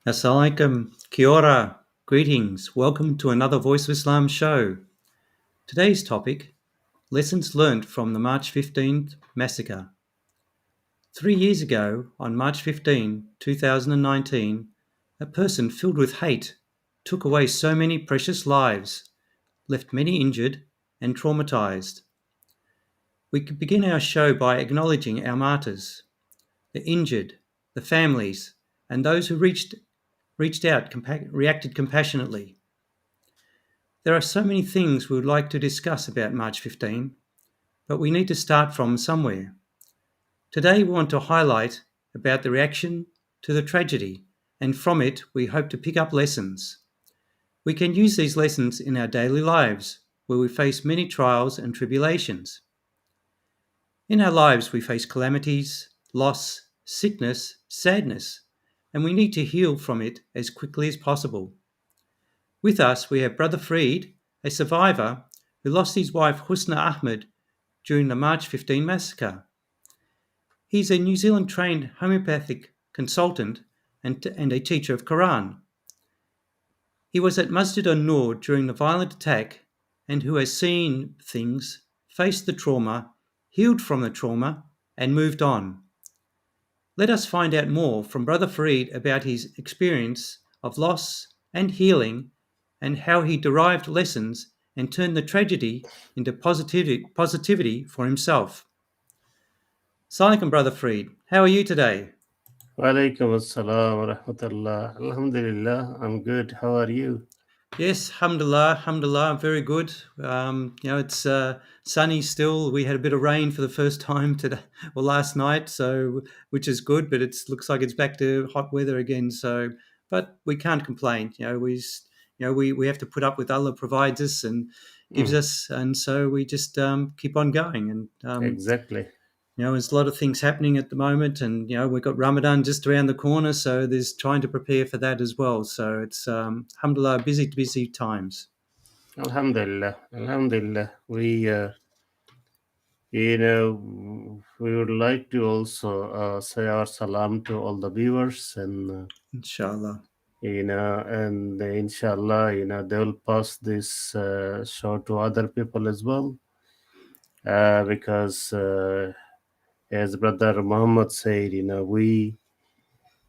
Assalamu alaikum, kia ora, greetings, welcome to another Voice of Islam show. Today's topic, lessons learnt from the March 15th massacre. 3 years ago, on March 15, 2019, a person filled with hate took away so many precious lives, left many injured and traumatized. We could begin our show by acknowledging our martyrs, the injured, the families, and those who reacted compassionately. There are so many things we would like to discuss about March 15, but we need to start from somewhere. Today we want to highlight about the reaction to the tragedy, and from it we hope to pick up lessons. We can use these lessons in our daily lives, where we face many trials and tribulations. In our lives we face calamities, loss, sickness, sadness, and we need to heal from it as quickly as possible. With us we have Brother Freed, a survivor who lost his wife Husna Ahmed during the March 15 massacre. He's a New Zealand trained homeopathic consultant and a teacher of Quran. He was at Masjid al-Nur during the violent attack and who has seen things, faced the trauma, healed from the trauma and moved on. Let us find out more from Brother Fareed about his experience of loss and healing and how he derived lessons and turned the tragedy into positivity for himself. Assalamu alaikum, Brother Freed. How are you today? Walaikum assalam wa rahmatullah. Alhamdulillah, I'm good. How are you? Yes, alhamdulillah, very good. It's sunny still. We had a bit of rain for the first time today, well, last night, so which is good. But it looks like it's back to hot weather again. So, but we can't complain. We have to put up with Allah provides us and gives us, and so we just keep on going. And Exactly. there's a lot of things happening at the moment, and we've got Ramadan just around the corner, so there's trying to prepare for that as well. So it's alhamdulillah, busy times. Alhamdulillah. We would like to also say our salam to all the viewers, and Inshallah. and inshallah, they will pass this show to other people as well, because as Brother Muhammad said,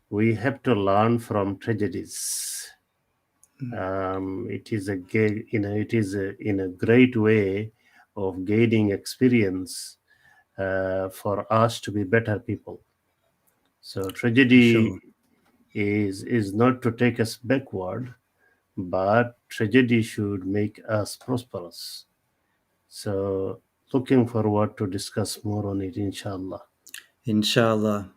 we have to learn from tragedies. It is a great way of gaining experience for us to be better people. So tragedy Sure. is not to take us backward, but tragedy should make us prosperous. So looking forward to discuss more on it, inshallah. Inshallah.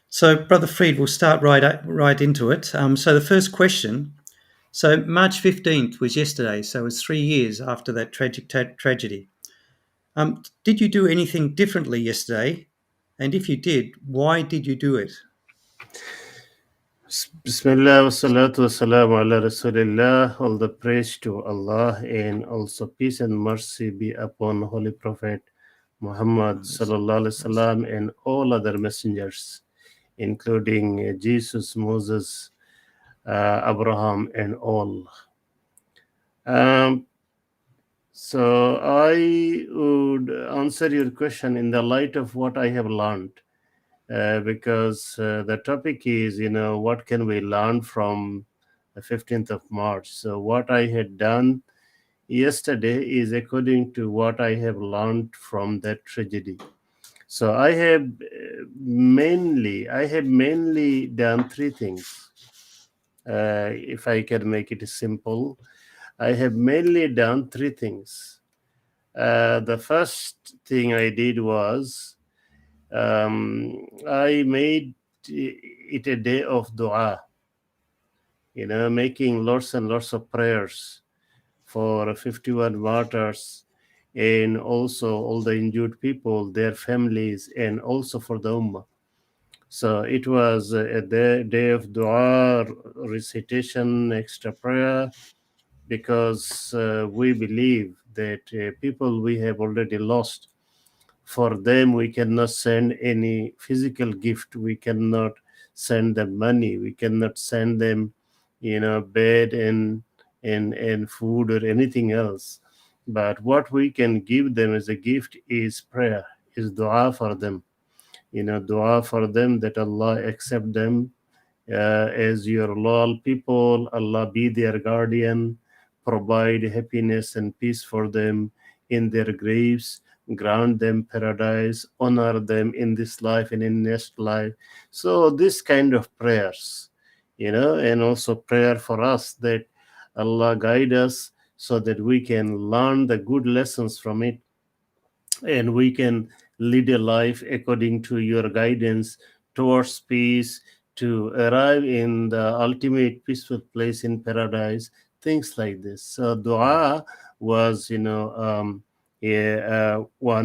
So, Brother Freed, we'll start right into it. So the first question. So March 15th was yesterday, so it was 3 years after that tragic tragedy. Did you do anything differently yesterday? And if you did, why did you do it? Bismillah wa salatu wa salamu ala Rasulillah. All the praise to Allah, and also peace and mercy be upon Holy Prophet Muhammad sallallahu alaihi wasallam and all other messengers, including Jesus, Moses, Abraham, and all. So I would answer your question in the light of what I have learned. Because the topic is, what can we learn from the 15th of March? So what I had done yesterday is according to what I have learned from that tragedy. So I have mainly done three things. If I can make it simple, I have mainly done three things. The first thing I did was I made it a day of dua, making lots and lots of prayers for 51 martyrs and also all the injured people, their families, and also for the Ummah. So it was a day of dua, recitation, extra prayer, because we believe that people we have already lost, for them we cannot send any physical gift, we cannot send them money, we cannot send them, bed and food or anything else. But what we can give them as a gift is prayer, is dua for them. Dua for them that Allah accept them as your loyal people. Allah be their guardian, provide happiness and peace for them in their graves, grant them paradise, honor them in this life and in next life. So this kind of prayers, and also prayer for us that Allah guide us so that we can learn the good lessons from it, and we can lead a life according to your guidance towards peace, to arrive in the ultimate peaceful place in paradise, things like this. So dua was, one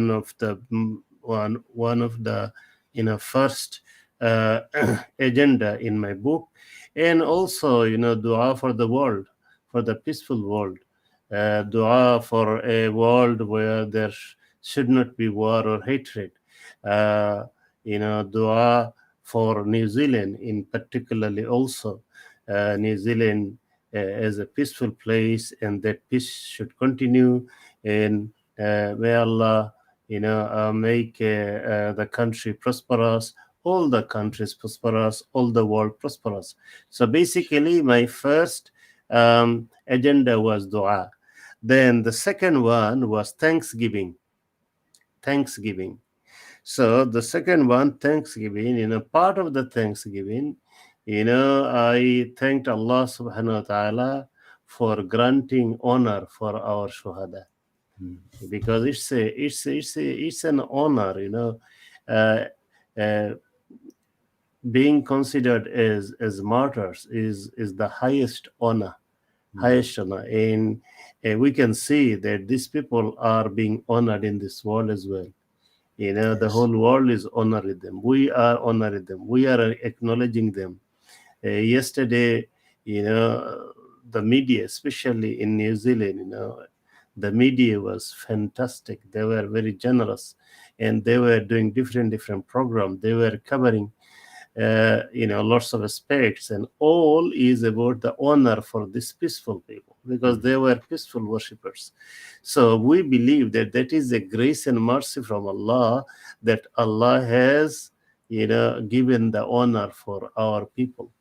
of the first uh, agenda in my book. And also, dua for the world, for the peaceful world, dua for a world where there should not be war or hatred. Uh, Dua for New Zealand in particularly also. New Zealand as a peaceful place, and that peace should continue. And may Allah, make the country prosperous, all the countries prosperous, all the world prosperous. So basically, my first agenda was dua. Then the second one was thanksgiving. Thanksgiving. So the second one, thanksgiving. Part of the thanksgiving, I thanked Allah subhanahu wa ta'ala for granting honor for our shuhada, Mm. because it's an honor, uh, uh, being considered as martyrs is the highest honor, Mm. and we can see that these people are being honored in this world as well. The Yes. whole world is honoring them. We are honoring them. We are acknowledging them. Yesterday, the media, especially in New Zealand, the media was fantastic. They were very generous, and they were doing different programs. They were covering lots of aspects, and all is about the honor for these peaceful people, because Mm. they were peaceful worshippers. So we believe that that is a grace and mercy from Allah, that Allah has given the honor for our people,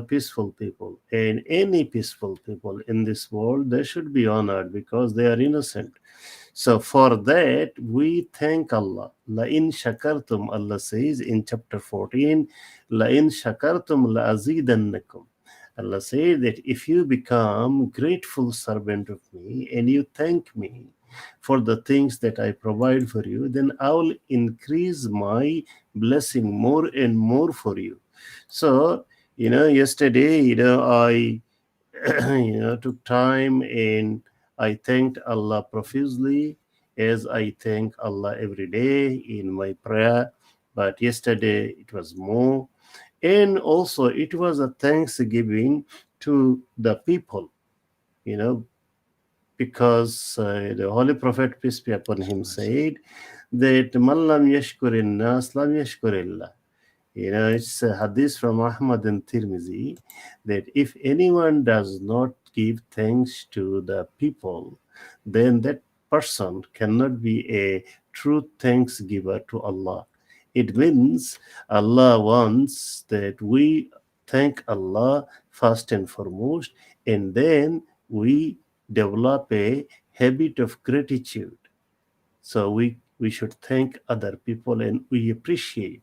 peaceful people. And any peaceful people in this world, they should be honored because they are innocent. So for that, we thank Allah. La in shakartum, Allah says in chapter 14, La in shakartum la azidannakum. Allah says that if you become grateful servant of me and you thank me for the things that I provide for you, then I will increase my blessing more and more for you. So, yesterday, I took time and I thanked Allah profusely, as I thank Allah every day in my prayer. But yesterday it was more. And also it was a thanksgiving to the people, you know, because the Holy Prophet, peace be upon him, said that Man lam yashkurin nas lam yashkurillah. It's a hadith from Ahmad and Tirmizi, that if anyone does not give thanks to the people, then that person cannot be a true thanksgiver to Allah. It means Allah wants that we thank Allah first and foremost, and then we develop a habit of gratitude. So we should thank other people, and we appreciate,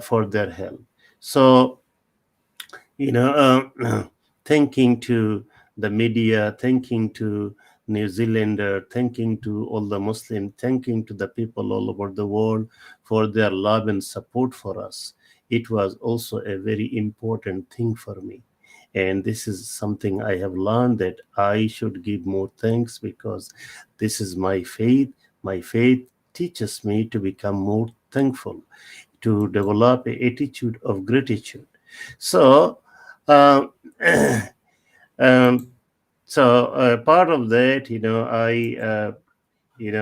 for their help. So, thanking to the media, thanking to New Zealander, thanking to all the Muslim, thanking to the people all over the world for their love and support for us. It was also a very important thing for me. And this is something I have learned, that I should give more thanks, because this is my faith. My faith teaches me to become more thankful, to develop an attitude of gratitude. So, um, um, part of that,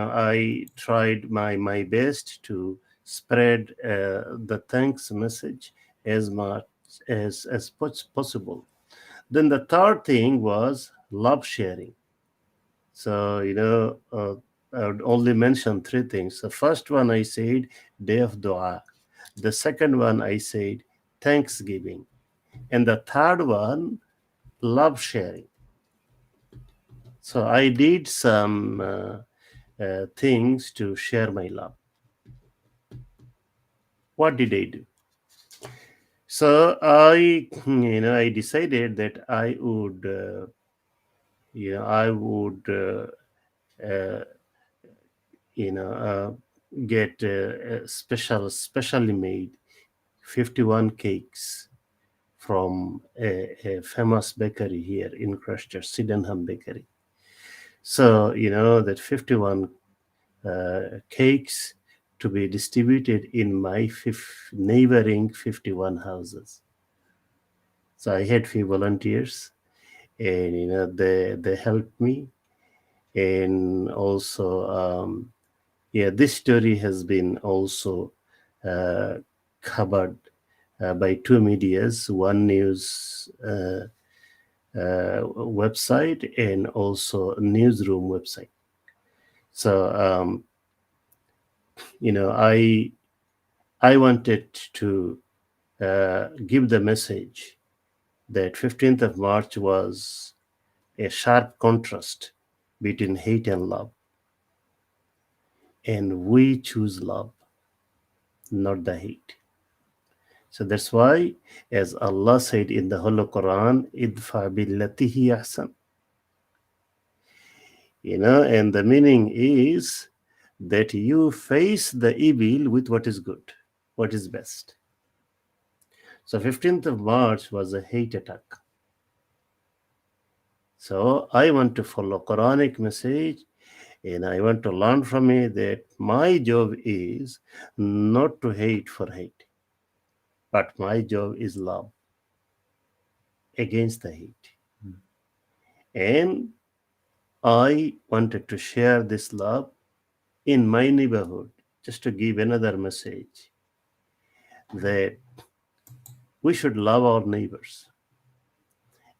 I tried my best to spread the thanks message as much as much possible. Then the third thing was love sharing. So, I would only mention three things. The first one I said, day of dua. The second one I said, thanksgiving. And the third one, love sharing. So I did some things to share my love. What did I do? So I decided that I would, uh, you know, uh, get specially made 51 cakes from a famous bakery here in Christchurch, Sydenham Bakery. So, that 51 cakes to be distributed in my neighboring 51 houses. So I had few volunteers, and they helped me. And also, this story has been also uh, covered by two medias, one news website and also a newsroom website. So I wanted to give the message that 15th of March was a sharp contrast between hate and love, and we choose love, not the hate. So that's why, as Allah said in the Holy Quran, idfa billatihi ahsan. And the meaning is that you face the evil with what is good, what is best. So 15th of March was a hate attack. So I want to follow Quranic message, and I want to learn from it that my job is not to hate for hate, but my job is love against the hate. And I wanted to share this love in my neighborhood, just to give another message that we should love our neighbors.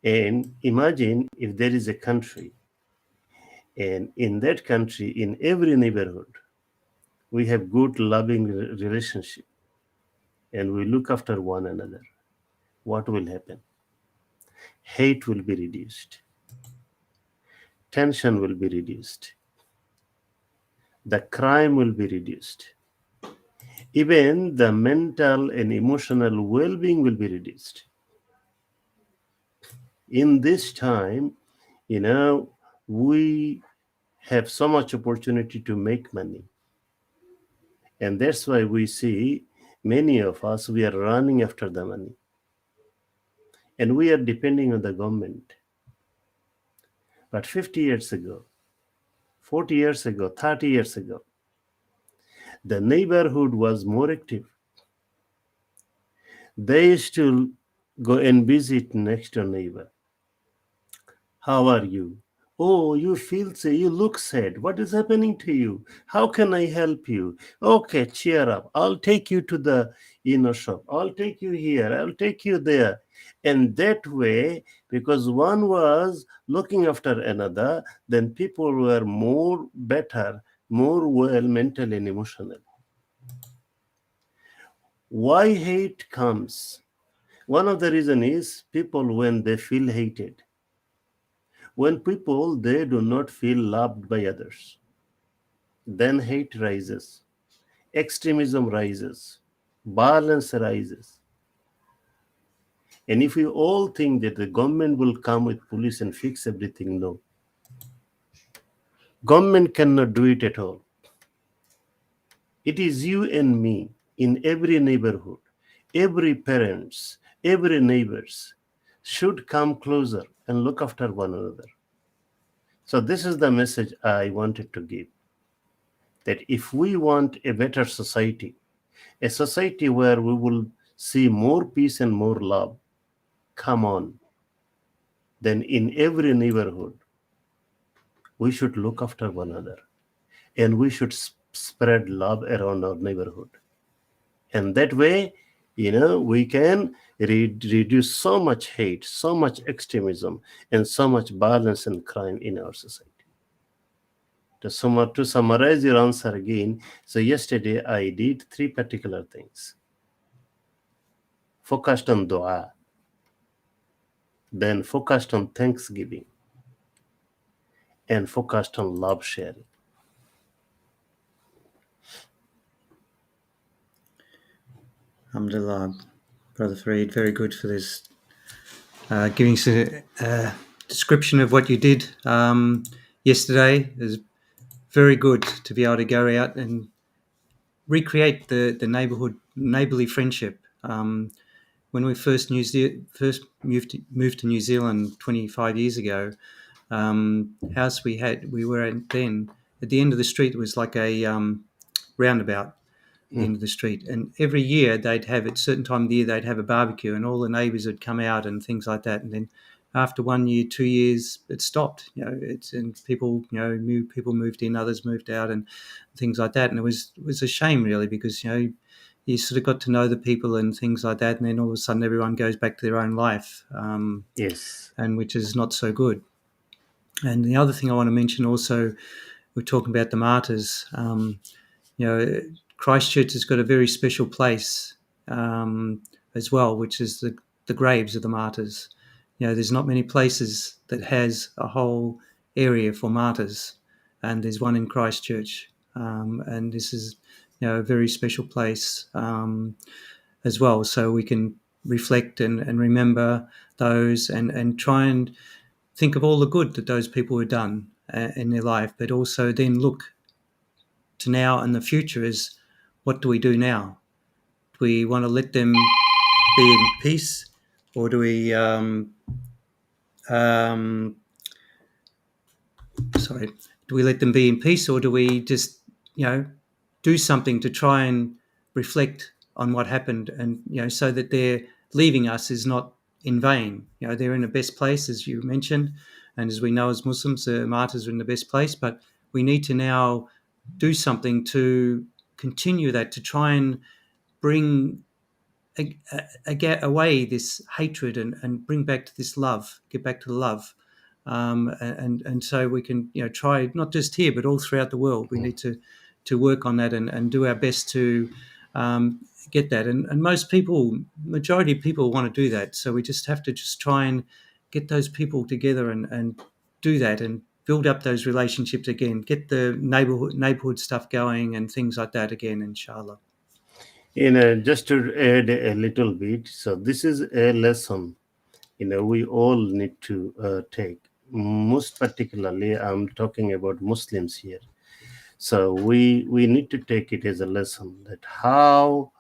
And imagine if there is a country, and in that country, in every neighborhood, we have good, loving relationship, and we look after one another. What will happen? Hate will be reduced, tension will be reduced, the crime will be reduced, even the mental and emotional well-being will be reduced. In this time, we have so much opportunity to make money, and that's why we see many of us, we are running after the money, and we are depending on the government. But 50 years ago, 40 years ago, 30 years ago, the neighborhood was more active. They used to go and visit next door neighbor. How are you? Oh, you feel sad. You look sad. What is happening to you? How can I help you? Okay, cheer up. I'll take you to the shop. I'll take you here. I'll take you there. And that way, because one was looking after another, then people were more better, more well mentally and emotionally. Why hate comes? One of the reason is people, when they feel hated, when people they do not feel loved by others, then hate rises, extremism rises, violence rises. And if we all think that the government will come with police and fix everything, no. Government cannot do it at all. It is you and me in every neighborhood, every parents, every neighbors should come closer and look after one another. So this is the message I wanted to give, that if we want a better society, a society where we will see more peace and more love, come on, then in every neighborhood, we should look after one another, and we should spread love around our neighborhood. And that way, We can reduce so much hate, so much extremism, and so much violence and crime in our society. To summarize your answer again, so yesterday I did three particular things: focused on dua, then focused on thanksgiving, and focused on love sharing. Alhamdulillah, Brother Fareed, very good for this, giving us a description of what you did yesterday. It was very good to be able to go out and recreate the neighbourly friendship. When we first moved to New Zealand 25 years ago, house we were in then, at the end of the street was like a roundabout at the Mm. end of the street, and every year they'd have, at a certain time of the year, they'd have a barbecue, and all the neighbours would come out and things like that. And then after 1 year, 2 years, it stopped. And people, people moved in, others moved out, and things like that. And it was a shame, really, because you sort of got to know the people and things like that, and then all of a sudden everyone goes back to their own life, Yes. and which is not so good. And the other thing I want to mention also, we're talking about the martyrs. You know, Christchurch has got a very special place as well, which is the graves of the martyrs. There's not many places that has a whole area for martyrs, and there's one in Christchurch, and this is a very special place as well. So we can reflect and remember those, and try and think of all the good that those people have done in their life, but also then look to now and the future is, what do we do now? Do we want to let them be in peace, or do we um, sorry, do we let them be in peace, or do we just do something to try and reflect on what happened, and so that their leaving us is not in vain? They're in the best place, as you mentioned, and as we know as Muslims, the martyrs are in the best place, but we need to now do something to continue that, to try and bring get away this hatred, and bring back to this love, get back to the love, and so we can try, not just here but all throughout the world. We need to work on that, and do our best to um, get that. And most people, majority of people, want to do that. So we just have to just try and get those people together, and do that, and build up those relationships again, get the neighborhood stuff going, and things like that again, inshallah. Just to add a little bit, so this is a lesson we all need to take. Most particularly, I'm talking about Muslims here. So we need to take it as a lesson that how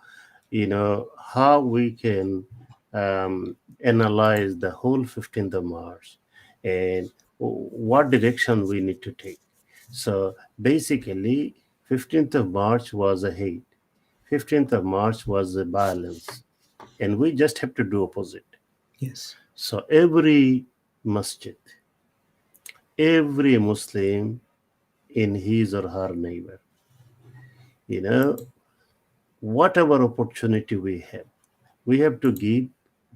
we can analyze the whole 15th of March, and what direction we need to take. So basically, 15th of March was a hate. 15th of March was a violence, and we just have to do opposite. Yes. So every masjid, every Muslim in his or her neighbor, you know, whatever opportunity we have to give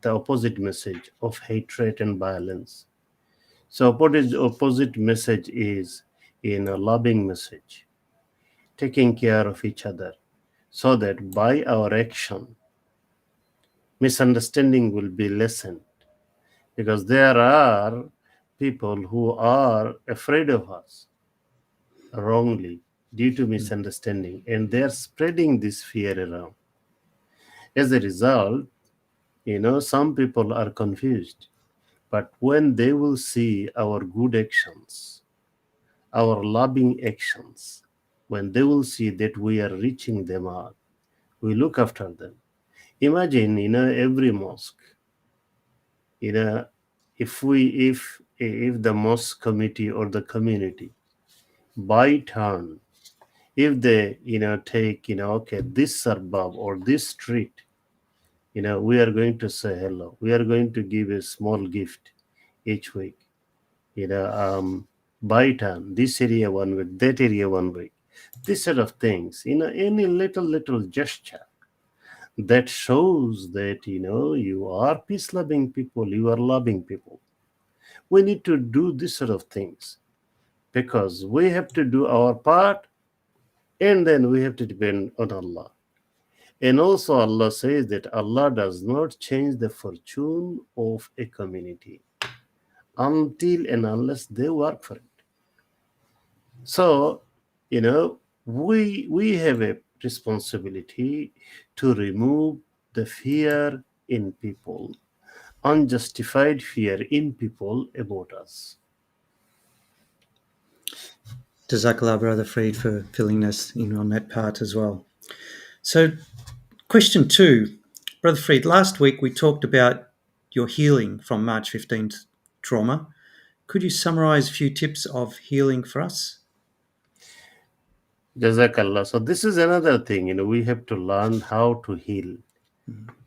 the opposite message of hatred and violence. So opposite message is in a loving message, taking care of each other, so that by our action, misunderstanding will be lessened. Because there are people who are afraid of us wrongly due to misunderstanding, and they're spreading this fear around. As a result, some people are confused. But when they will see our good actions, our loving actions, when they will see that we are reaching them out, we look after them. Imagine, every mosque, you know, if the mosque committee or the community by turn, if they take okay, this suburb or this street, we are going to say hello, we are going to give a small gift each week, you know by turn, this area 1 week, that area 1 week, this sort of things, any little gesture, That shows that, you are peace loving people, you are loving people. We need to do this sort of things because we have to do our part, and then we have to depend on Allah. And also, Allah says that Allah does not change the fortune of a community until and unless they work for it. So, we have a responsibility to remove the fear in people, unjustified fear in people about us. Jazakallah, Brother Freed, for filling us in on that part as well. So, question 2. Brother Freed, last week we talked about your healing from March 15th trauma. Could you summarize a few tips of healing for us? Jazakallah. So this is another thing, we have to learn how to heal.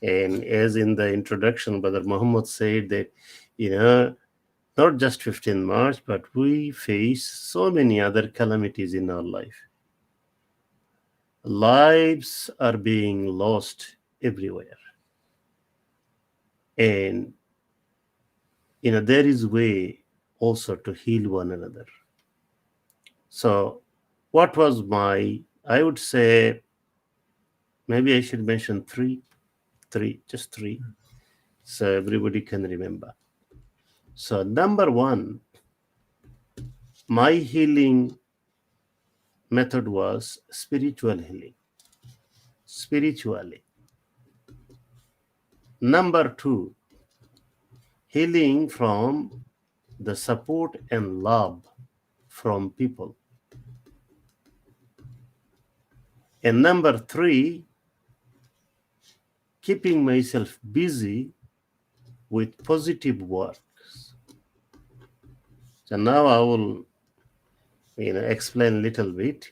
And as in the introduction, Brother Muhammad said that, you know, not just 15 March, but we face so many other calamities in our life. Lives are being lost everywhere. And, there is way also to heal one another. So what was I would say, maybe I should mention just three, so everybody can remember. So number one, my healing method was spiritual healing. Spiritually. Number two, healing from the support and love from people. And number three, keeping myself busy with positive works. So now I will, explain a little bit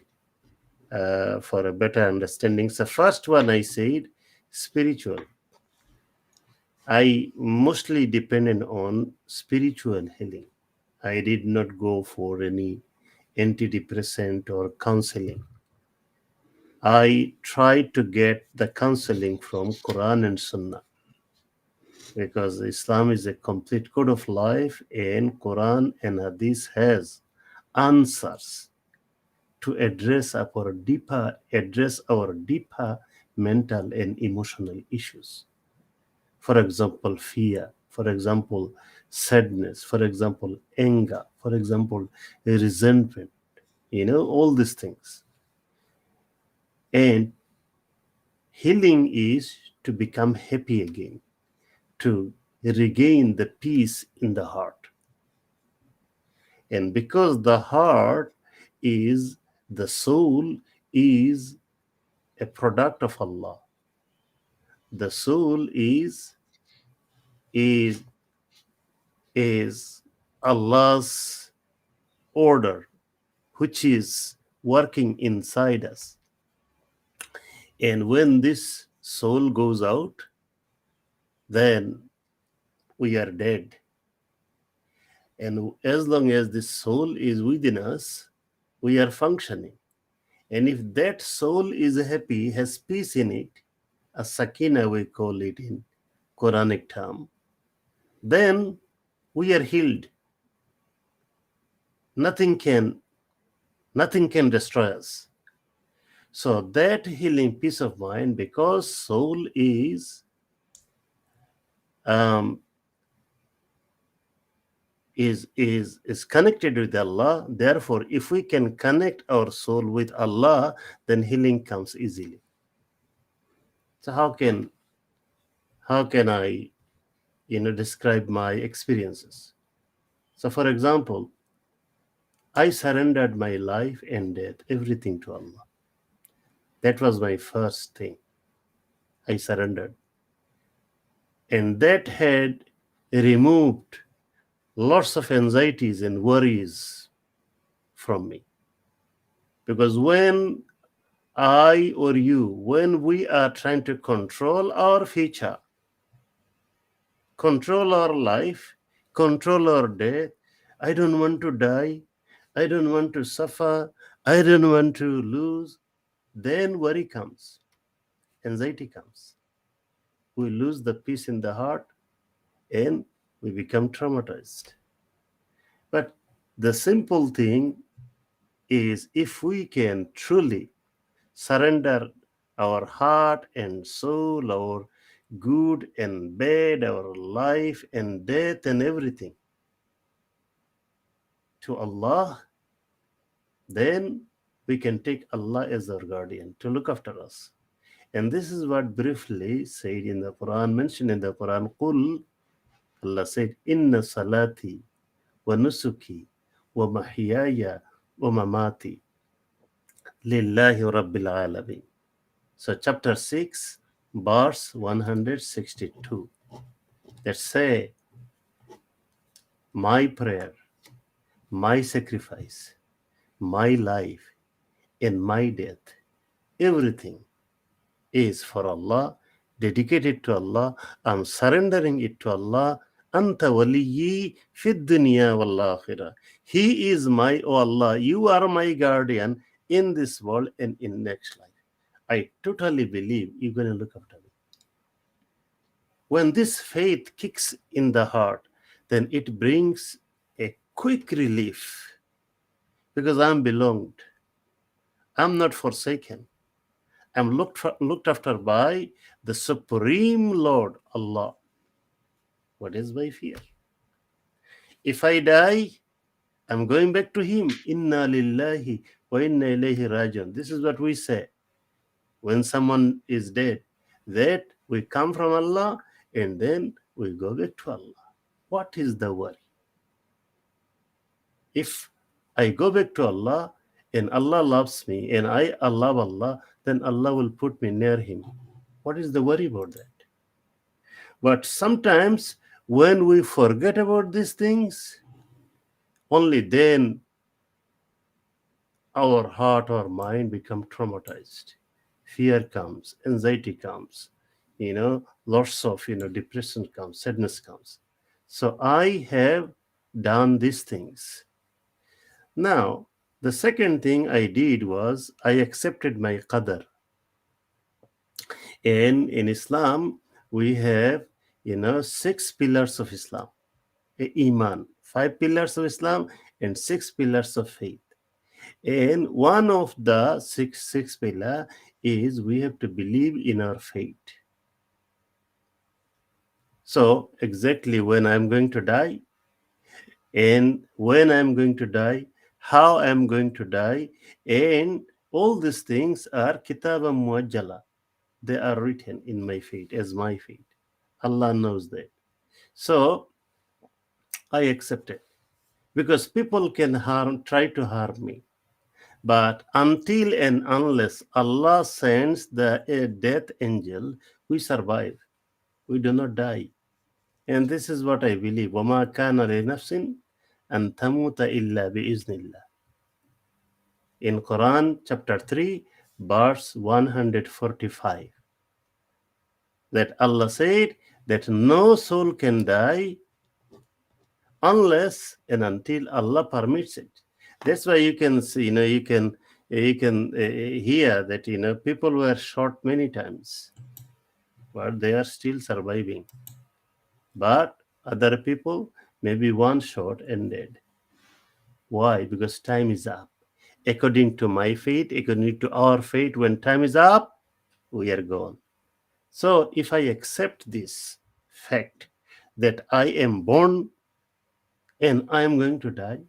for a better understanding. So first one I said spiritual. I mostly depended on spiritual healing. I did not go for any antidepressant or counseling. I tried to get the counseling from Quran and Sunnah because Islam is a complete code of life, and Quran and Hadith has answers to address our deeper mental and emotional issues. For example, fear, for example, sadness, for example, anger, for example, resentment, all these things. And healing is to become happy again, to regain the peace in the heart. And because the heart is, the soul is a product of Allah. The soul is is Allah's order, which is working inside us. And when this soul goes out, then we are dead. And as long as this soul is within us, we are functioning. And if that soul is happy, has peace in it, a sakina we call it in Quranic term, then we are healed. Nothing can destroy us. So that healing peace of mind, because soul um, is connected with Allah. Therefore, if we can connect our soul with Allah, then healing comes easily. So how can I describe my experiences? So for example, I surrendered my life and death, everything to Allah. That was my first thing. I surrendered. And that had removed lots of anxieties and worries from me. Because when when we are trying to control our future, control our life, control our death, I don't want to die, I don't want to suffer, I don't want to lose, then worry comes, anxiety comes. we lose the peace in the heart and we become traumatized. But the simple thing is, if we can truly surrender our heart and soul, our good and bad, our life and death and everything to Allah, then we can take Allah as our guardian to look after us. And this is what briefly said in the Quran, mentioned in the Quran. Qul, Allah said, Inna salati wa nusuki wa mahyaya wa mamati lillahi rabbil alamin. So chapter 6, verse 162. Let's say, my prayer, my sacrifice, my life, and my death, everything is for Allah, dedicated to Allah. I'm surrendering it to Allah. Anta waliyi fid dunya wal akhirah. He is my, oh Allah, you are my guardian in this world and in next life. I totally believe you're going to look after me. When this faith kicks in the heart, then it brings a quick relief because I'm belonged. I'm not forsaken. I'm looked after by the Supreme Lord, Allah. What is my fear? If I die, I'm going back to Him. Inna lillahi wa inna ilayhi rajiun. This is what we say when someone is dead, that we come from Allah and then we go back to Allah. What is the worry? If I go back to Allah and Allah loves me and I love Allah, then Allah will put me near Him. What is the worry about that? But sometimes when we forget about these things, only then our heart or mind become traumatized. Fear comes, anxiety comes, lots of depression comes, sadness comes. So I have done these things. Now, the second thing I did was I accepted my qadar. And in Islam, we have, six pillars of Islam. Iman, five pillars of Islam, and six pillars of faith. And one of the six pillar is we have to believe in our fate. So exactly when I'm going to die, and when I'm going to die, how I'm going to die, and all these things are kitaba muajjala. They are written in my fate as my fate. Allah knows that. So I accept it because people can try to harm me. But until and unless Allah sends the death angel, we survive. We do not die. And this is what I believe. وَمَا كَانَ لِنَفْسٍ أَن تَمُوتَ إِلَّا بِإِذْنِ اللَّهِ. In Quran chapter 3, verse 145. That Allah said that no soul can die unless and until Allah permits it. That's why you can see, you can hear that people were shot many times, but they are still surviving. But other people maybe one shot and dead. Why? Because time is up. According to my faith, according to our faith, when time is up, we are gone. So if I accept this fact that I am born and I am going to die,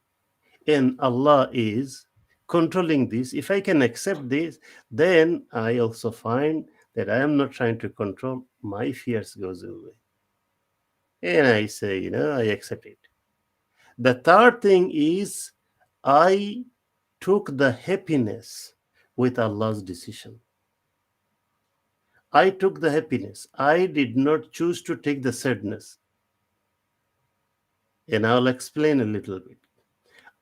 and Allah is controlling this, if I can accept this, then I also find that I am not trying to control, my fears goes away. And I say, I accept it. The third thing is I took the happiness with Allah's decision. I took the happiness. I did not choose to take the sadness. And I'll explain a little bit.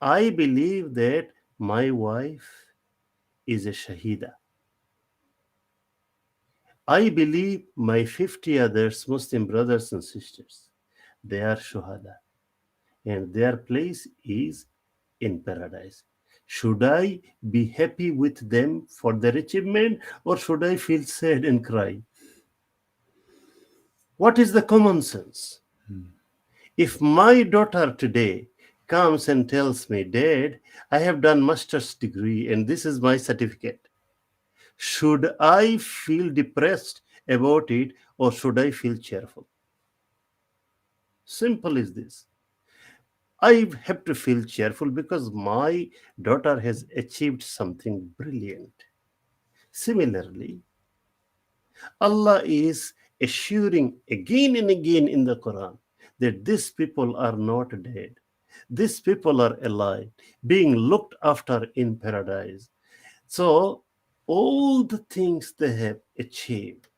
I believe that my wife is a Shahida. I believe my 50 others, Muslim brothers and sisters, they are Shuhada. And their place is in paradise. Should I be happy with them for their achievement, or should I feel sad and cry? What is the common sense? If my daughter today comes and tells me, Dad, I have done master's degree and this is my certificate, should I feel depressed about it or should I feel cheerful? Simple is this. I have to feel cheerful because my daughter has achieved something brilliant. Similarly, Allah is assuring again and again in the Quran that these people are not dead. These people are alive, being looked after in paradise. So, all the things they have achieved,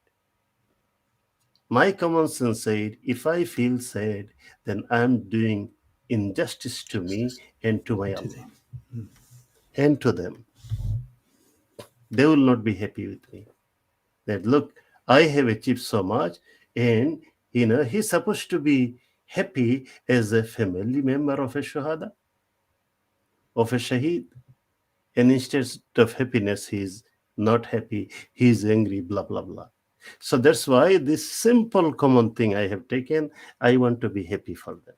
my common sense said, if I feel sad, then I'm doing injustice to me and to my into Allah them. and to them. They will not be happy with me. That look, I have achieved so much, and he's supposed to be happy as a family member of a shahada, of a shaheed, and instead of happiness, he's not happy, he's angry, blah blah blah. So that's why this simple common thing I have taken, I want to be happy for them.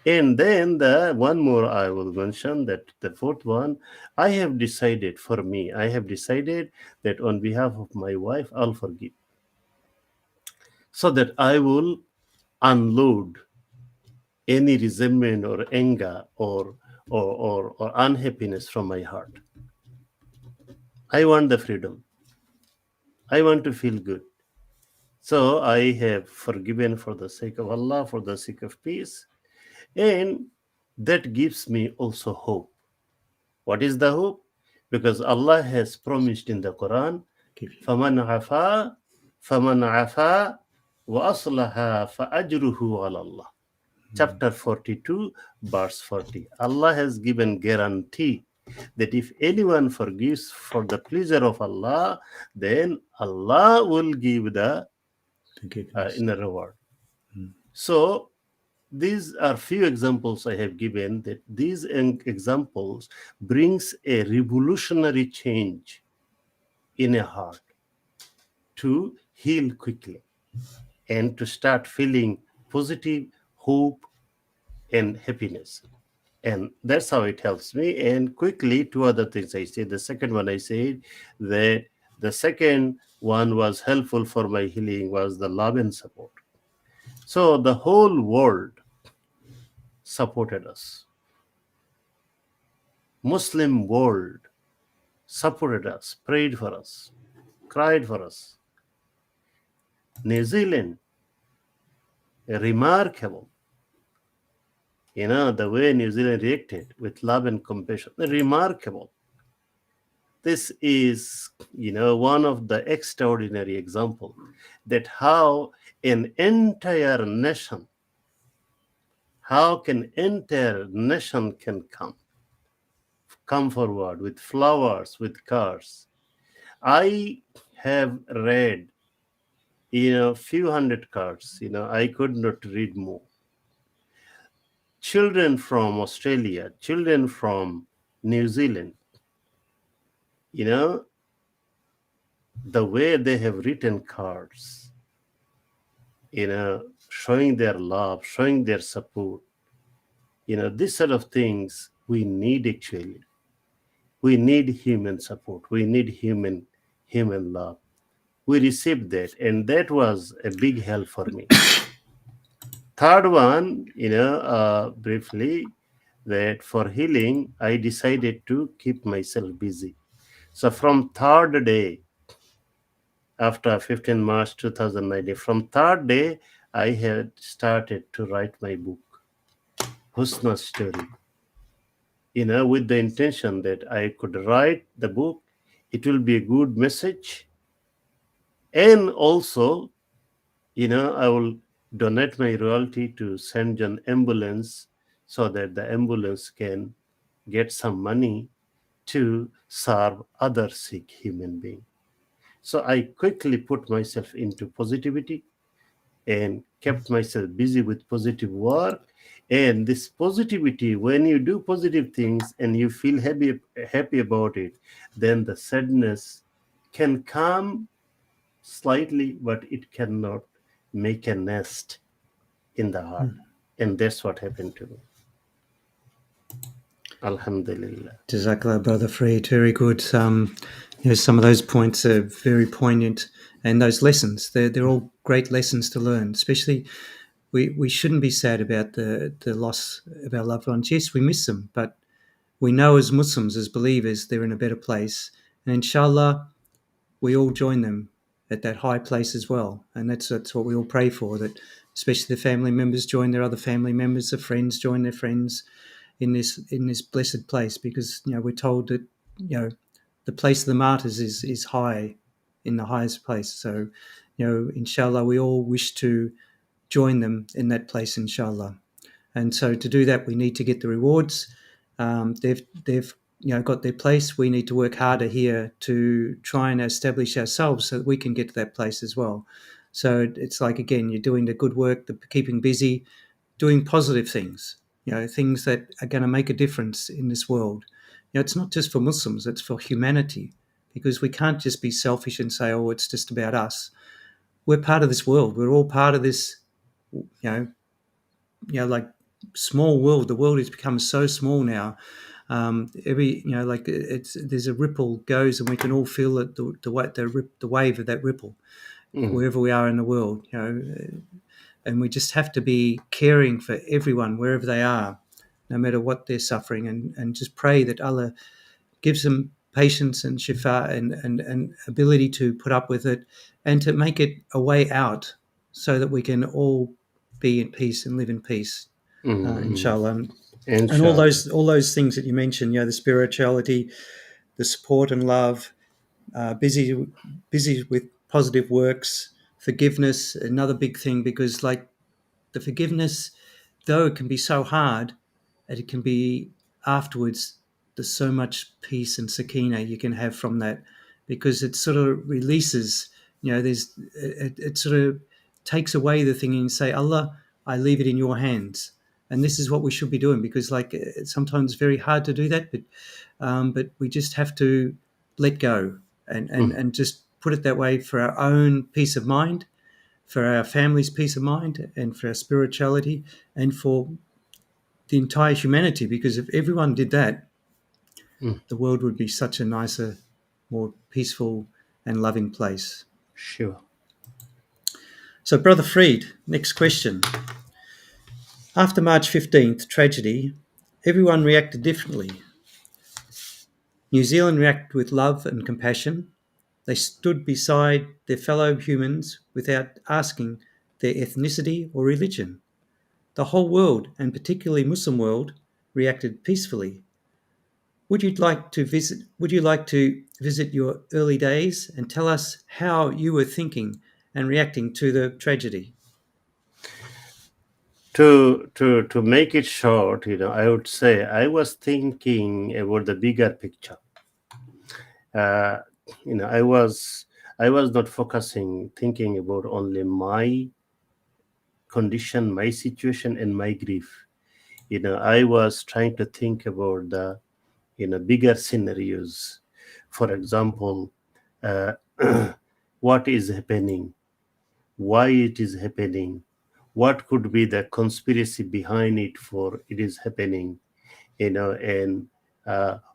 And then the one more I will mention, that the fourth one, I have decided that on behalf of my wife, I'll forgive, so that I will unload any resentment or anger or unhappiness from my heart. I want the freedom. I want to feel good. So I have forgiven for the sake of Allah, for the sake of peace. And that gives me also hope. What is the hope? Because Allah has promised in the Quran, Give you. فَمَنْ عَفَا فَمَنْ عَفَا وَأَصْلَحَ فَأَجْرُهُ عَلَى اللَّهِ. Chapter 42, verse 40. Allah has given guarantee that if anyone forgives for the pleasure of Allah, then Allah will give the Forgiveness. inner reward. So these are few examples I have given, that these examples brings a revolutionary change in a heart to heal quickly and to start feeling positive hope and happiness. And that's how it helps me. And quickly, two other things I said. The second one I said that the second one was helpful for my healing was the love and support. So the whole world supported us. Muslim world supported us, prayed for us, cried for us. New Zealand, remarkable. The way New Zealand reacted with love and compassion, remarkable. This is, one of the extraordinary example that how an entire nation, how can entire nation can come forward with flowers, with cars. I have read, few hundred cards. I could not read more. Children from Australia, children from New Zealand, you know, the way they have written cards, showing their love, showing their support, this sort of things we need actually. We need human support. We need human love. We received that, and that was a big help for me. Third one, briefly, that for healing, I decided to keep myself busy. So from third day, after 15 March 2019, from third day, I had started to write my book, Husna's story, with the intention that I could write the book. It will be a good message. And also, I will donate my royalty to send an ambulance so that the ambulance can get some money to serve other sick human beings. So I quickly put myself into positivity and kept myself busy with positive work. And this positivity, when you do positive things and you feel happy about it, then the sadness can come slightly, but it cannot make a nest in the heart. And that's what happened to me. Alhamdulillah. Jazakallah, Brother Fred. Very good. Some of those points are very poignant, and those lessons, they're all great lessons to learn. Especially, we shouldn't be sad about the loss of our loved ones. Yes, we miss them, but we know as Muslims, as believers, they're in a better place. And inshallah, we all join them at that high place as well. And that's what we all pray for, that especially the family members join their other family members, the friends join their friends in this blessed place, because we're told that the place of the martyrs is high, in the highest place. So inshallah, we all wish to join them in that place, inshallah. And so to do that, we need to get the rewards. They've got their place. We need to work harder here to try and establish ourselves so that we can get to that place as well. So it's like, again, you're doing the good work, the keeping busy, doing positive things, things that are going to make a difference in this world. It's not just for Muslims, it's for humanity, because we can't just be selfish and say, oh, it's just about us. We're part of this world. We're all part of this, like small world. The world has become so small now. Like there's a ripple goes, and we can all feel it, the wave of that ripple, Mm, wherever we are in the world. And we just have to be caring for everyone wherever they are, no matter what they're suffering, and just pray that Allah gives them patience and shifa and ability to put up with it, and to make it a way out, so that we can all be in peace and live in peace, mm, inshallah. And all inshallah. those things that you mentioned, the spirituality, the support and love, busy with positive works, forgiveness, another big thing, because like the forgiveness, though it can be so hard, and it can be afterwards, there's so much peace and sakina you can have from that, because it sort of releases, it sort of takes away the thing, and you say, Allah, I leave it in your hands. And this is what we should be doing, because like it's sometimes very hard to do that, but we just have to let go, Mm, and just put it that way, for our own peace of mind, for our family's peace of mind, and for our spirituality, and for the entire humanity. Because if everyone did that, mm, the world would be such a nicer, more peaceful and loving place. sure. So, Brother Freed, next question. After March 15th tragedy, everyone reacted differently. New Zealand reacted with love and compassion. They stood beside their fellow humans without asking their ethnicity or religion. The whole world, and particularly Muslim world, reacted peacefully. Would you like to visit your early days and tell us how you were thinking and reacting to the tragedy? To make it short, I would say I was thinking about the bigger picture. Uh, I was not thinking about only my condition, my situation, and my grief. I was trying to think about the bigger scenarios. For example, uh, what is happening, why it is happening, what could be the conspiracy behind it for it is happening, and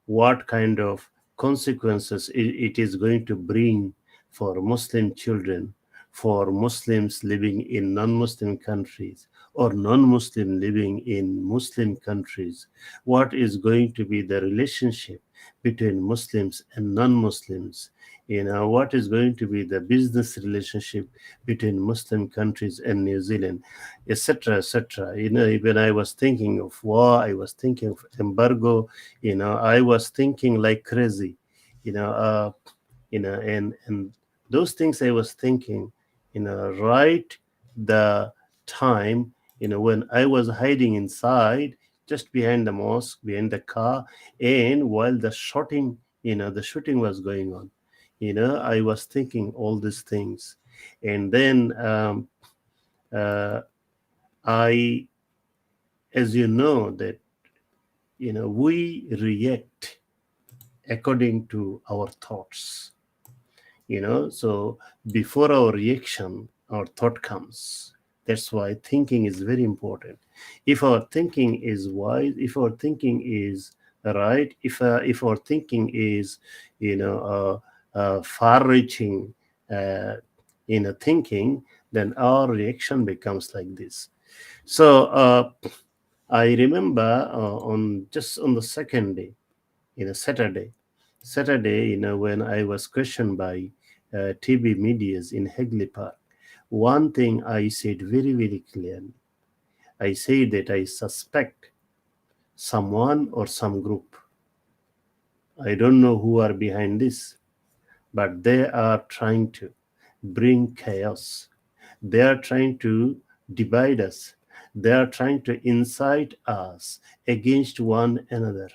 what kind of consequences it is going to bring for Muslim children, for Muslims living in non-Muslim countries, or non-Muslim living in Muslim countries. What is going to be the relationship between Muslims and non-Muslims? What is going to be the business relationship between Muslim countries and New Zealand, etc., etc. When I was thinking of war, I was thinking of embargo. I was thinking like crazy. You know, uh, and those things I was thinking. Right the time. When I was hiding inside, just behind the mosque, behind the car, and while the shooting was going on. I was thinking all these things, and then uh, I, as you know, that we react according to our thoughts. So before our reaction, our thought comes. That's why thinking is very important. If our thinking is wise, if our thinking is right, if our thinking is far reaching uh, in a thinking, then our reaction becomes like this. So I remember on just on the second day, Saturday, when I was questioned by TV medias in Hegley Park, one thing I said very, very clearly. I said that I suspect someone or some group. I don't know who are behind this, but they are trying to bring chaos. They are trying to divide us. They are trying to incite us against one another,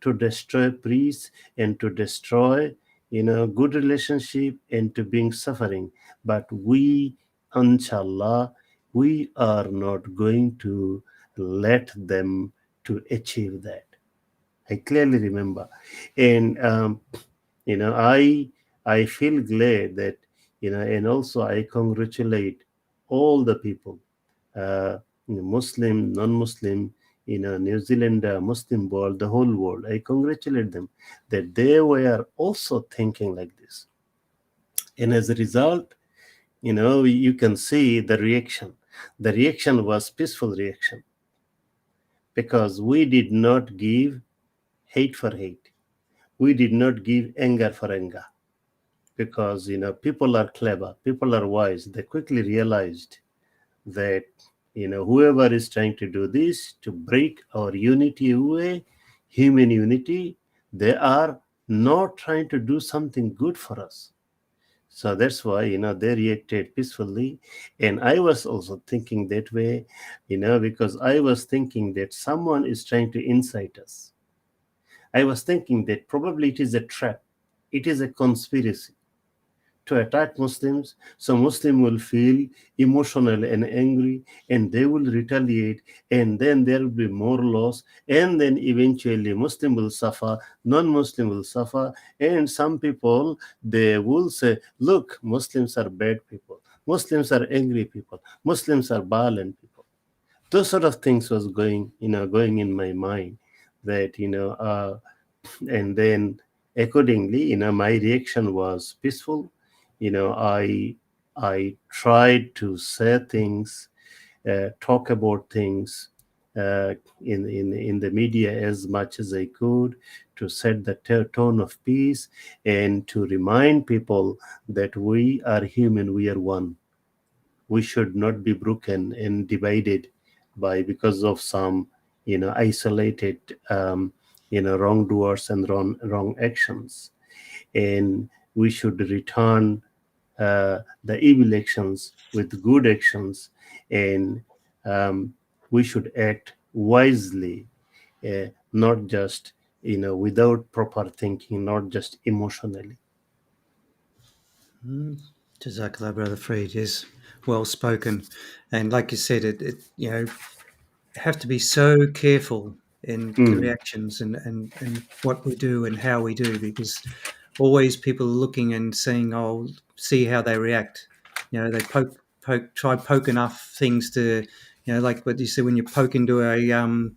to destroy peace and to destroy good relationship and to bring suffering. But we, inshallah, we are not going to let them to achieve that. I clearly remember. And I feel glad that and also I congratulate all the people, uh, Muslim, non-Muslim, New Zealand, Muslim world, the whole world. I congratulate them that they were also thinking like this, and as a result, you can see the reaction. The reaction was peaceful reaction, because we did not give hate for hate. We did not give anger for anger, because people are clever, people are wise. They quickly realized that whoever is trying to do this to break our unity away, human unity, they are not trying to do something good for us. So that's why they reacted peacefully. And I was also thinking that way, because I was thinking that someone is trying to incite us. I was thinking that probably it is a trap, it is a conspiracy to attack Muslims. So Muslim will feel emotional and angry, and they will retaliate, and then there will be more loss, and then eventually Muslim will suffer, non-Muslim will suffer, and some people, they will say, look, Muslims are bad people, Muslims are angry people, Muslims are violent people. Those sort of things was going in my mind, that and then accordingly my reaction was peaceful. I tried to say things, talk about things in the media as much as I could, to set the tone of peace, and to remind people that we are human, we are one. We should not be broken and divided by because of some isolated wrongdoers and wrong actions. And we should return the evil actions with good actions. And we should act wisely, not just without proper thinking, not just emotionally. Mm. Jazakallah, Brother Freed, is well spoken. And like you said, it have to be so careful in the Mm. reactions and what we do and how we do, because always people are looking and seeing, oh, see how they react. They try poke enough things to, like what you see when you poke into an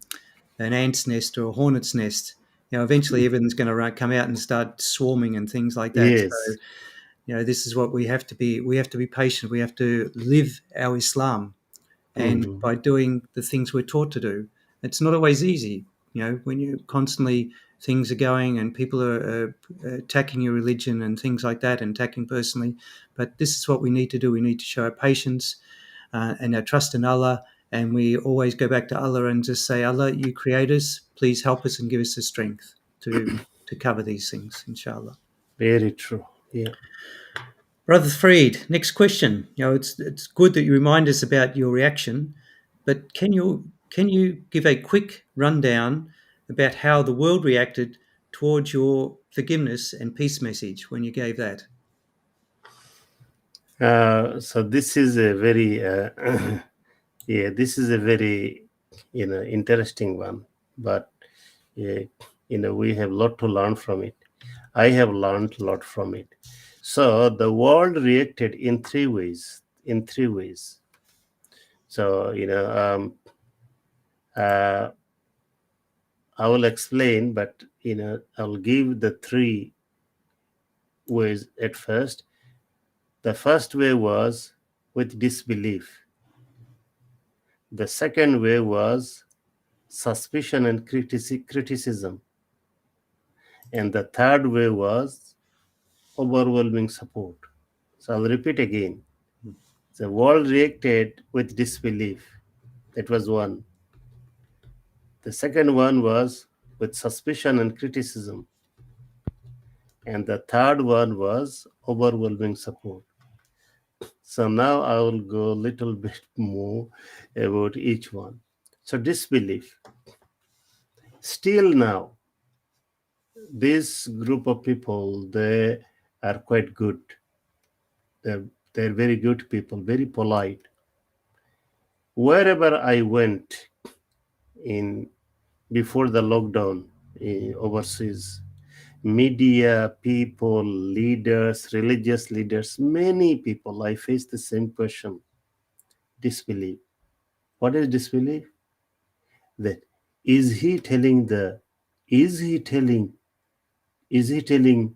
ant's nest or a hornet's nest. Eventually everything's going to come out and start swarming and things like that. So, Yes. this is what we have to be. We have to be patient. We have to live our Islam, and Mhm. by doing the things we're taught to do. It's not always easy, when you constantly things are going and people are attacking your religion and things like that, and attacking personally. But this is what we need to do. We need to show our patience and our trust in Allah, and we always go back to Allah and just say, Allah, you create us, please help us and give us the strength to cover these things, inshallah. Very true. Yeah. Brother Freed, next question. It's good that you remind us about your reaction, but can you give a quick rundown about how the world reacted towards your forgiveness and peace message when you gave that? So this is a very yeah, this is a very interesting one, but yeah, we have a lot to learn from it. I have learned a lot from it. So the world reacted in three ways. In three ways. So uh, I will explain, but I'll give the three ways at first. The first way was with disbelief. The second way was suspicion and criticism. And the third way was overwhelming support. So I'll repeat again. The world reacted with disbelief. That was one. The second one was with suspicion and criticism. And the third one was overwhelming support. So now I will go a little bit more about each one. So disbelief. Still now, this group of people, they are quite good. They're, they're very good people, very polite. Wherever I went in before the lockdown overseas, media people, leaders, religious leaders, many people, I faced the same question: disbelief. What is disbelief? That is he telling the is he telling is he telling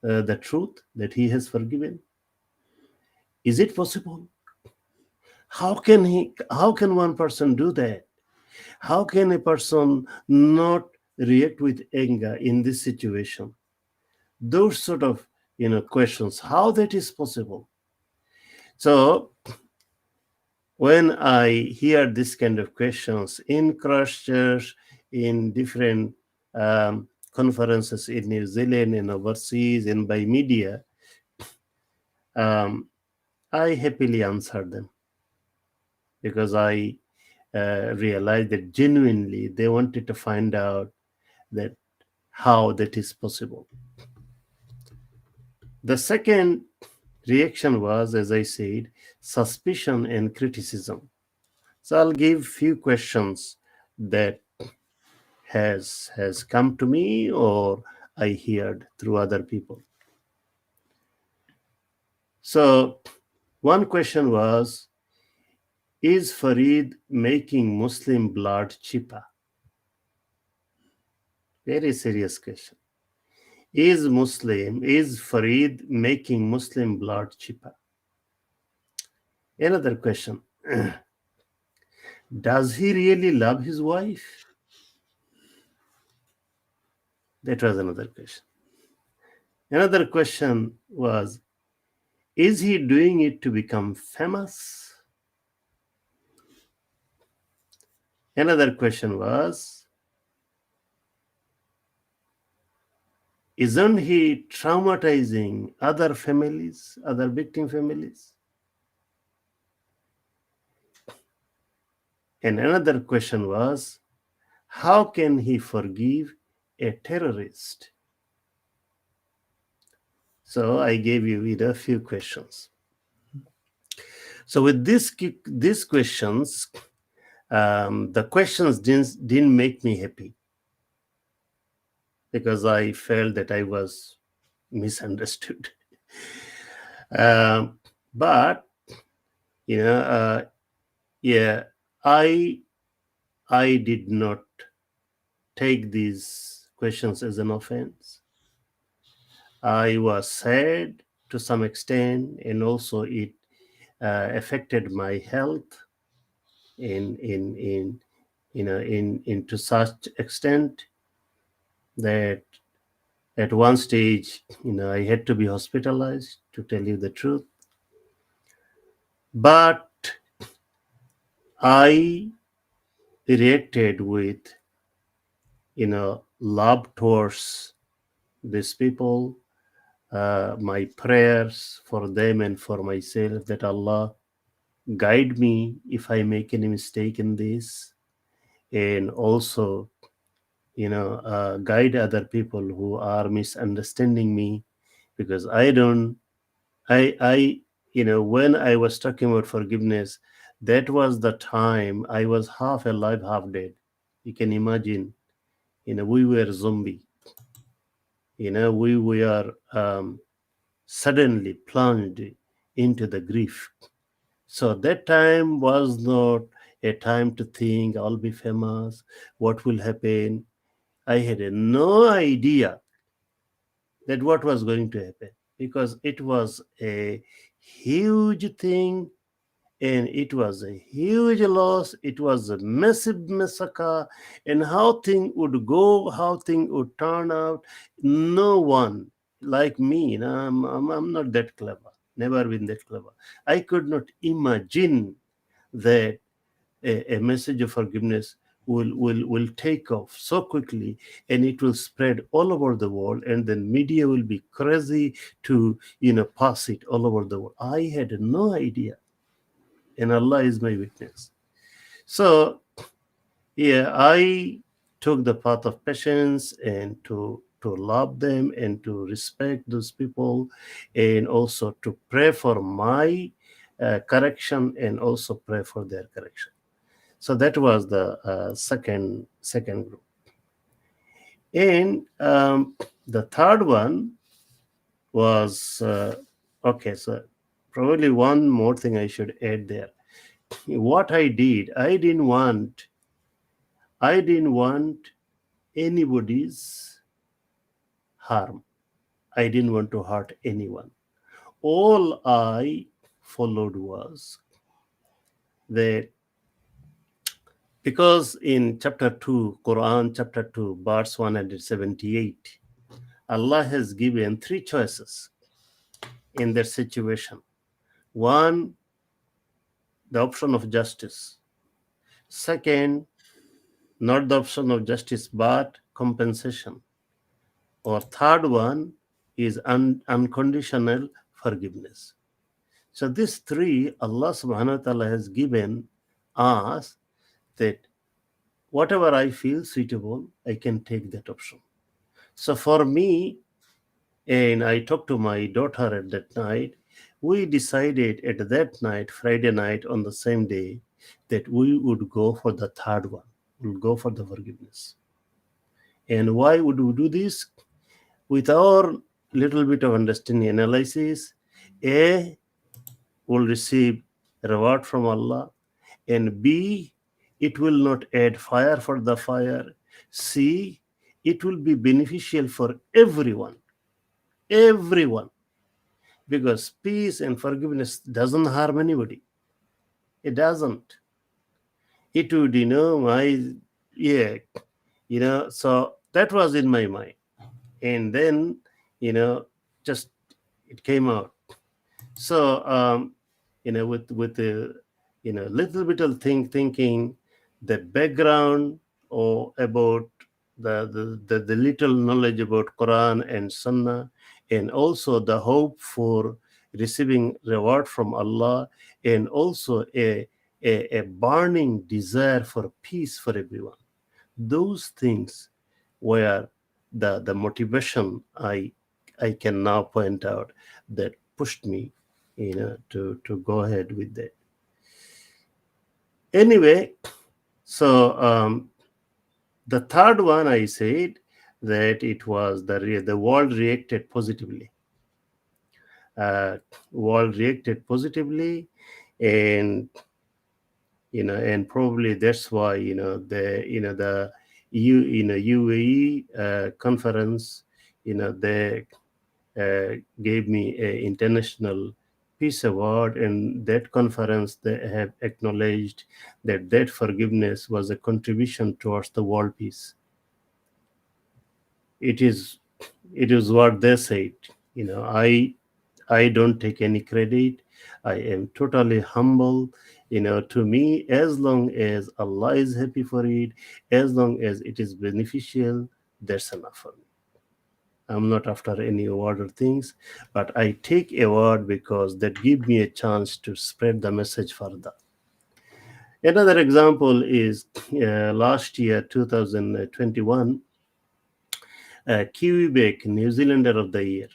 the truth that he has forgiven? Is it possible? How can one person do that? How can a person not react with anger in this situation? Those sort of questions, how that is possible. So when I hear this kind of questions in christchurch, in different conferences in New Zealand, in overseas, and by media, um, I happily answer them, because I realized that genuinely they wanted to find out that how that is possible. The second reaction was, as I said, suspicion and criticism. So I'll give few questions that has come to me or I heard through other people. So one question was, is Farid making Muslim blood cheaper? Very serious question. Is Farid making Muslim blood cheaper? Another question. Does he really love his wife? That was another question. Another question was, is he doing it to become famous? Another question was, isn't he traumatizing other families, other victim families? And another question was, how can he forgive a terrorist? So I gave you a few questions. So with these questions, the questions didn't make me happy, because I felt that I was misunderstood. Um, but you know, yeah, I I did not take these questions as an offense. I was sad to some extent, and also it affected my health in in to such extent that at one stage, I had to be hospitalized, to tell you the truth. But I reacted with love towards these people, my prayers for them and for myself, that Allah guide me if I make any mistake in this, and also guide other people who are misunderstanding me, because I don't I when I was talking about forgiveness, that was the time I was half alive, half dead. You can imagine, we were zombie. We were suddenly plunged into the grief. So that time was not a time to think I'll be famous, what will happen. I had no idea that what was going to happen, because it was a huge thing, and it was a huge loss. It was a massive massacre, and how thing would go, how thing would turn out, no one like me, I'm not that clever, never been that clever. I could not imagine that a message of forgiveness will take off so quickly, and it will spread all over the world, and then media will be crazy to pass it all over the world. I had no idea, and Allah is my witness. So yeah, I took the path of patience, and to love them and to respect those people, and also to pray for my correction, and also pray for their correction. So that was the second group. And the third one was okay. So probably one more thing I should add there. What I did, I didn't want anybody's harm. I didn't want to hurt anyone. All I followed was that, because in chapter 2, Quran chapter 2, verse 178, Allah has given three choices in that situation. One, the option of justice. Second, not the option of justice but compensation. Or third one is unconditional forgiveness. So these three, Allah subhanahu wa ta'ala has given us, that whatever I feel suitable, I can take that option. So for me, and I talked to my daughter at that night, we decided at that night, Friday night on the same day, that we would go for the third one. We'll go for the forgiveness. And why would we do this? With our little bit of understanding analysis, A will receive reward from Allah, and B, it will not add fire for the fire. C, it will be beneficial for everyone. Everyone. Because peace and forgiveness doesn't harm anybody. It doesn't. It would, yeah, so that was in my mind. And then, you know, just it came out. So, with the, little bit of thinking, the background, or about the little knowledge about Quran and Sunnah, and also the hope for receiving reward from Allah, and also a burning desire for peace for everyone. Those things were the motivation I can now point out, that pushed me, to go ahead with that. Anyway, so the third one, I said that it was the world reacted positively. Uh, World reacted positively, and and probably that's why, the UAE conference, they gave me a international peace award, and that conference they have acknowledged that forgiveness was a contribution towards the world peace. It is it is what they said. I don't take any credit. I am totally humble. To me, as long as Allah is happy for it, as long as it is beneficial, that's enough for me. I'm not after any award or things, but I take award because that give me a chance to spread the message further. Another example is last year, 2021, Kiwi New Zealander of the Year.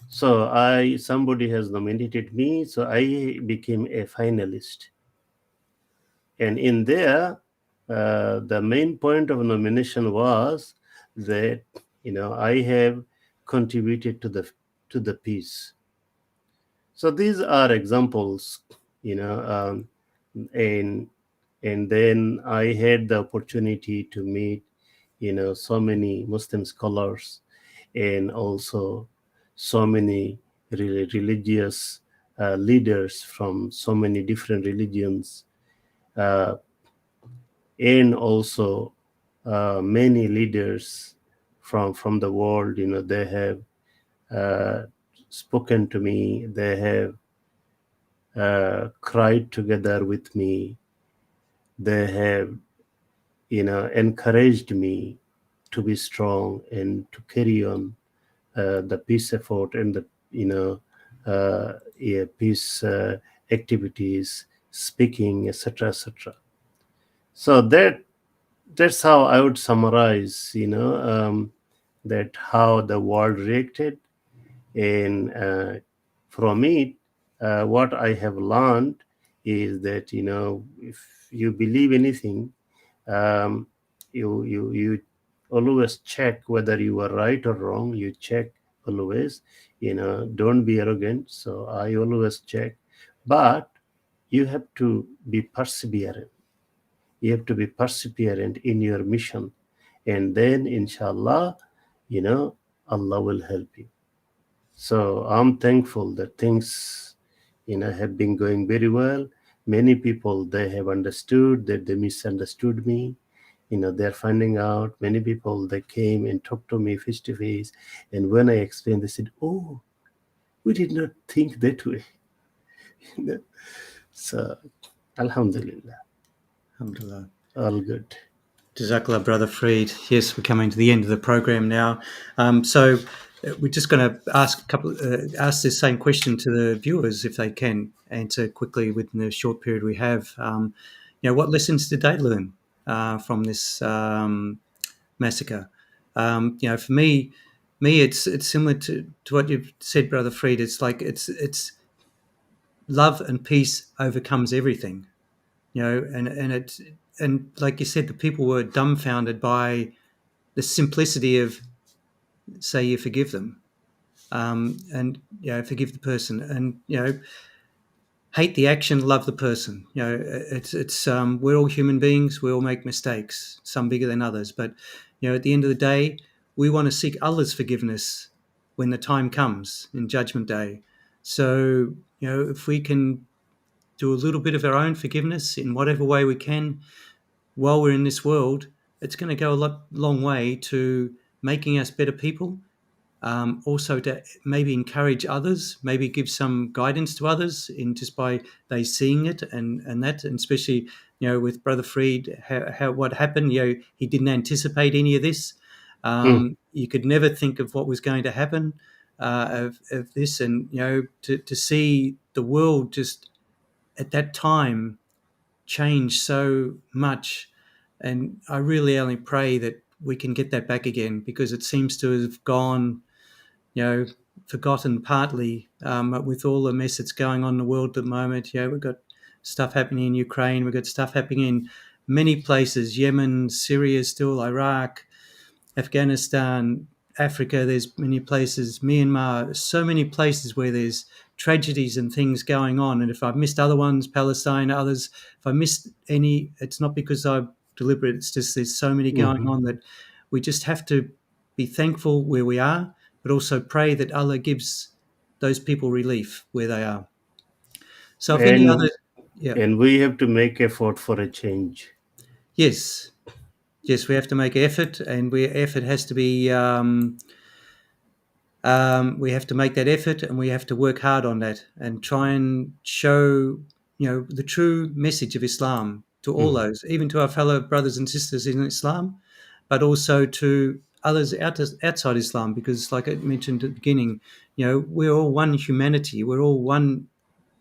So somebody has nominated me, so I became a finalist. And in there, the main point of nomination was that I have contributed to the peace. So these are examples, you know, and and then I had the opportunity to meet, so many Muslim scholars, and also so many really religious leaders from so many different religions, uh, and also many leaders from the world. They have uh, spoken to me. They have cried together with me. They have, encouraged me to be strong and to carry on the peace effort and the, yeah, peace activities, speaking, etc., etc. So that's how I would summarize, that how the world reacted. And from it, what I have learned is that, if you believe anything, um, you always check whether you are right or wrong. You check always. Don't be arrogant. So I always check, but you have to be perseverant. You have to be perseverant in your mission, and then inshallah, you know Allah will help you. So I'm thankful that things, have been going very well. Many people, they have understood that they misunderstood me. They're finding out. Many people, they came and talked to me face to face, and when I explained, they said, "Oh, we did not think that way." You know? So Alhamdulillah, Alhamdulillah. all good. Jazakallah, Brother Freed. Yes, we're coming to the end of the program now. So we're just going to ask this same question to the viewers, if they can answer quickly within the short period we have. What lessons did they learn from this massacre? For me, it's similar to what you've said, Brother Freed. It's like it's love and peace overcomes everything. And like you said, the people were dumbfounded by the simplicity of, say, you forgive them, and forgive the person, and hate the action, love the person. It's we're all human beings. We all make mistakes, some bigger than others, but at the end of the day, we want to seek Allah's forgiveness when the time comes in Judgment Day. So if we can do a little bit of our own forgiveness in whatever way we can while we're in this world, it's going to go a long way to making us better people. Also, to maybe encourage others, maybe give some guidance to others in just by they seeing it and that, and especially with Brother Freed, how what happened. He didn't anticipate any of this. Hmm. You could never think of what was going to happen of this, and to see the world just at that time changed so much. And I really only pray that we can get that back again, because it seems to have gone, you know, forgotten partly with all the mess that's going on in the world at the moment. We've got stuff happening in Ukraine. We've got stuff happening in many places, Yemen, Syria still, Iraq, Afghanistan, Africa. There's many places, Myanmar, so many places where there's tragedies and things going on. And if I've missed other ones, Palestine, others, if I missed any, it's not because I'm deliberate. It's just there's so many going Hmm. on that we just have to be thankful where we are, but also pray that Allah gives those people relief where they are. So if any other, And yeah, and we have to make effort for a change. yes, yes, we have to make effort, and effort has to be. We have to make that effort, and we have to work hard on that and try and show, the true message of Islam to all Hmm. those, even to our fellow brothers and sisters in Islam, but also to others outside Islam, because, like I mentioned at the beginning, we're all one humanity. We're all one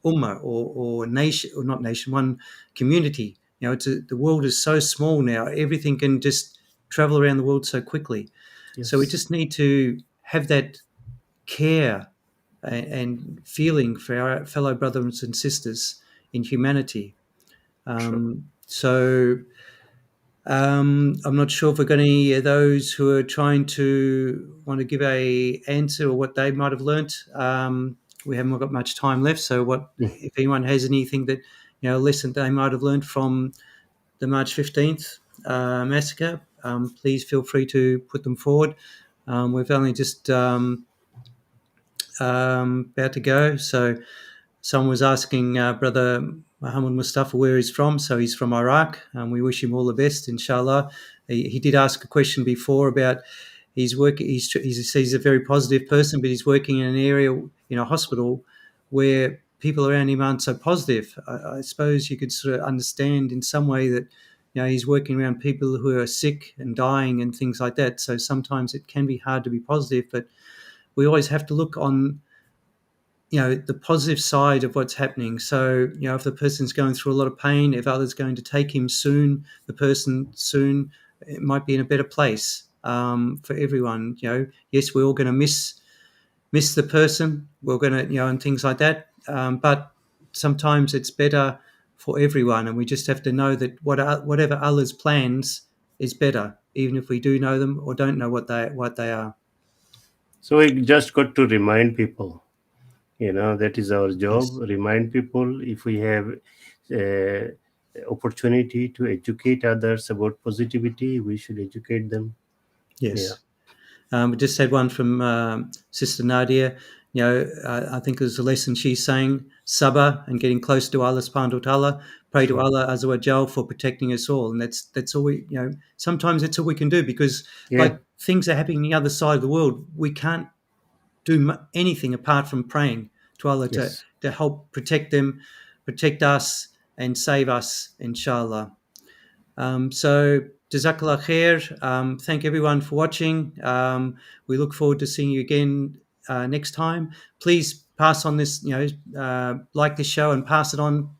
ummah, or nation, or not nation, one community. The world is so small now; everything can just travel around the world so quickly. So we Yes, just need to have that care and feeling for our fellow brothers and sisters in humanity. true. So I'm not sure if we've got any of those who are trying to want to give a answer or what they might have learnt. We haven't got much time left, so what if anyone has anything that lesson they might have learnt from the March 15th massacre? Please feel free to put them forward. We've only just about to go, so someone was asking Brother Muhammad Mustafa where he's from. So he's from Iraq. We wish him all the best, inshallah. He did ask a question before about his work. He's a very positive person, but he's working in an area, in a hospital, where people around him aren't so positive. I suppose you could sort of understand in some way that he's working around people who are sick and dying and things like that. So sometimes it can be hard to be positive, but we always have to look on the positive side of what's happening. So, if the person's going through a lot of pain, if others going to take him soon, the person soon, it might be in a better place for everyone. Yes, we're all going to miss the person. We're going to, and things like that. But sometimes it's better for everyone, and we just have to know that whatever Allah's plans is better, even if we do know them or don't know what they are. So we just got to remind people, that is our job. Yes. Remind people. If we have uh, opportunity to educate others about positivity, we should educate them. Yeah. Yes. We just had one from Sister Nadia. I think there's a lesson she's saying, sabr and getting close to Allah subhanahu wa ta'ala. Pray to Sure. Allah Azza wa Jal for protecting us all. And that's all we, sometimes that's all we can do, because Yeah. like things are happening on the other side of the world. We can't do anything apart from praying to Allah Yes. to help protect them, protect us and save us, inshallah. So, Jazakallah khair. Thank everyone for watching. We look forward to seeing you again next time. Please pass on this, like this show and pass it on,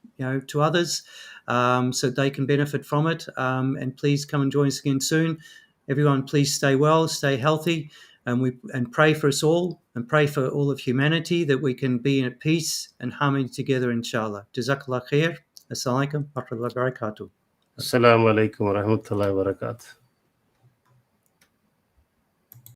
to others, so they can benefit from it. And please come and join us again soon. Everyone, please stay well, stay healthy, and pray for us all, and pray for all of humanity, that we can be in peace and harmony together, inshallah. Jazakallah khair. Assalamu alaikum wa rahmatullahi wa barakatuh. Assalamu alaikum wa rahmatullahi wa barakatuh.